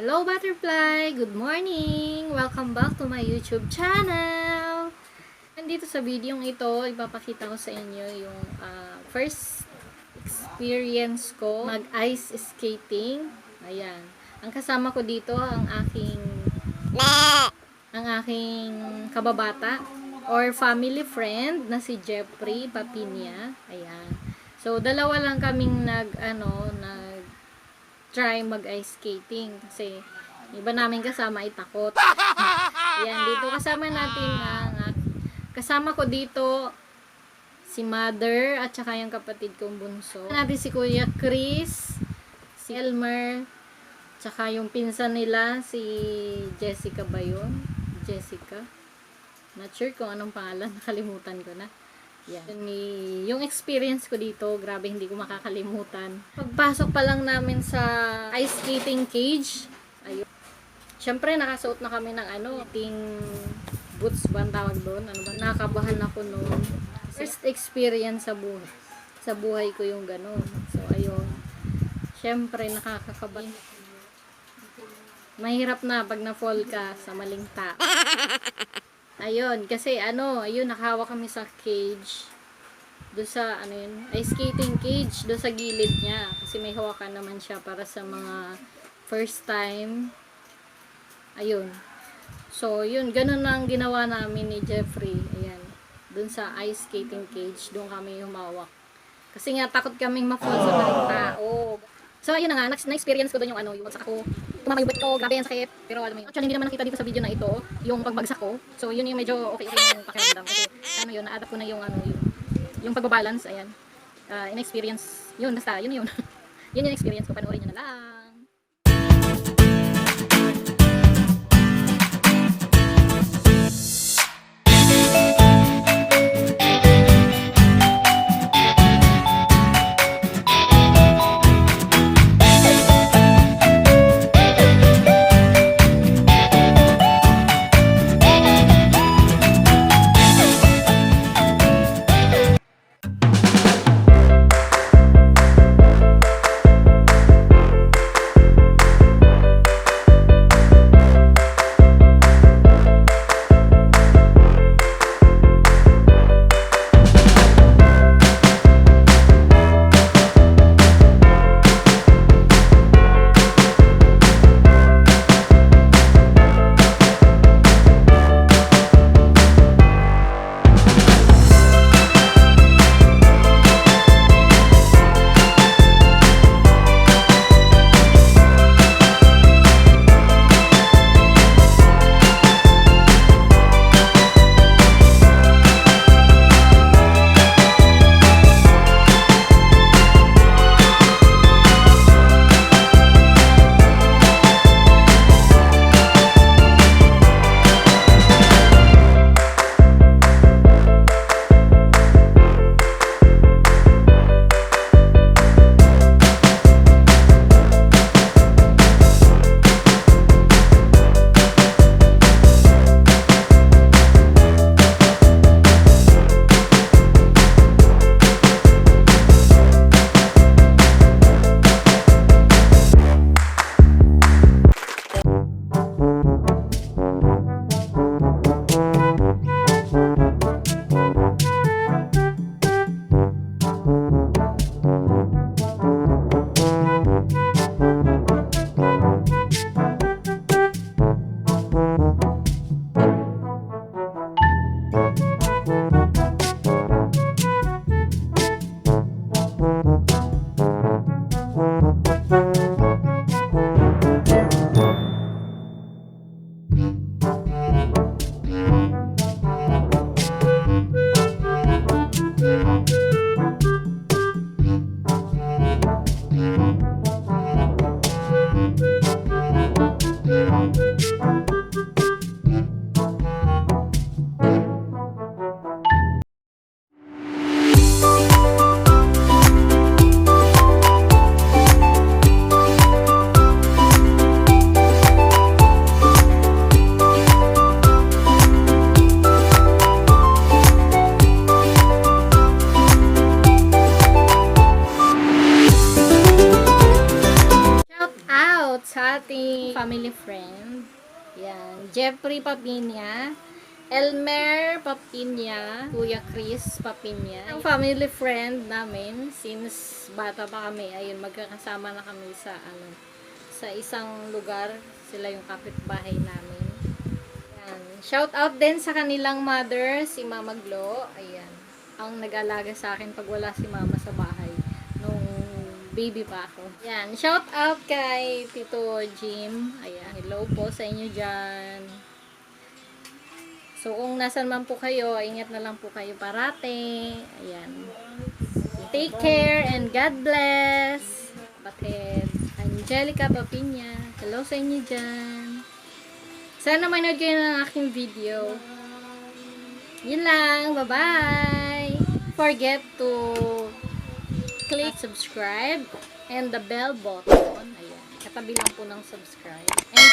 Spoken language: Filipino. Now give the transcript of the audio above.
Hello butterfly! Good morning! Welcome back to my YouTube channel! Nandito sa video ito, ipapakita ko sa inyo yung first experience ko mag-ice skating. Ayan. Ang kasama ko dito, ang aking kababata or family friend na si Jeffrey Papinia. Ayan. So, dalawa lang kaming try mag-ice skating kasi iba namin kasama ay takot. Yan, dito kasama ko dito si mother at saka yung kapatid kong bunso. Natin si Kuya Chris, si Elmer, tsaka yung pinsan nila si Jessica ba yun? Jessica. Not sure kung anong pangalan, nakalimutan ko na. Yan. Yung experience ko dito, grabe hindi ko makakalimutan. Pagpasok pa lang namin sa ice skating cage, ayun. Syempre nakasuot na kami ng skating boots ba ang tawag doon? Nakakabahan ako noon. First experience sa buhay ko yung ganun. So ayun. Syempre nakakakabahan. Mahirap na pag na-fall ka sa maling tao. Ayun, kasi ayun, nakahawak kami sa cage. Doon sa, ice skating cage, doon sa gilid niya. Kasi may hawakan naman siya para sa mga first time. Ayun. So, yun, ganun ang ginawa namin ni Jeffrey. Ayan. Doon sa ice skating cage, doon kami humawak. Kasi nga, takot kaming ma-fall sa maling tao. So, ayun na nga, na-experience ko doon yung bagsak ko. Tumama yung butt ko, grabe yung sakit. Pero alam mo yun, actually hindi naman nakita dito sa video na ito, yung pagbagsak ko. So, yun yung medyo okay yung pakiramdam. Kasi, na-adapt ko na yung pagbabalance, ayan. In-experience, yun, basta, yun. Yun yung experience ko, panoorin nyo na lang. ating family friend. Yan. Jeffrey Papinya. Elmer Papinya. Kuya Chris Papinya. Ang family friend namin since bata pa kami. Ayun, magkakasama na kami sa sa isang lugar. Sila yung kapitbahay namin. Yan. Shout out din sa kanilang mother, si Mama Glo. Ayan. Ang nag-alaga sa akin pag wala si Mama sa bahay nung baby pa ako. Yan. Shout out kay Tito Jim. Ayan. Hello po sa inyo dyan. So, kung nasan man po kayo, ingat na lang po kayo parate. Ayan. Take care and God bless. Kapatid. Angelica Papinya. Hello sa inyo dyan. Sana manood kayo ng aking video. Yun lang. Bye-bye. Forget to click subscribe and the bell button. Ayan. Katabi lang po ng subscribe. And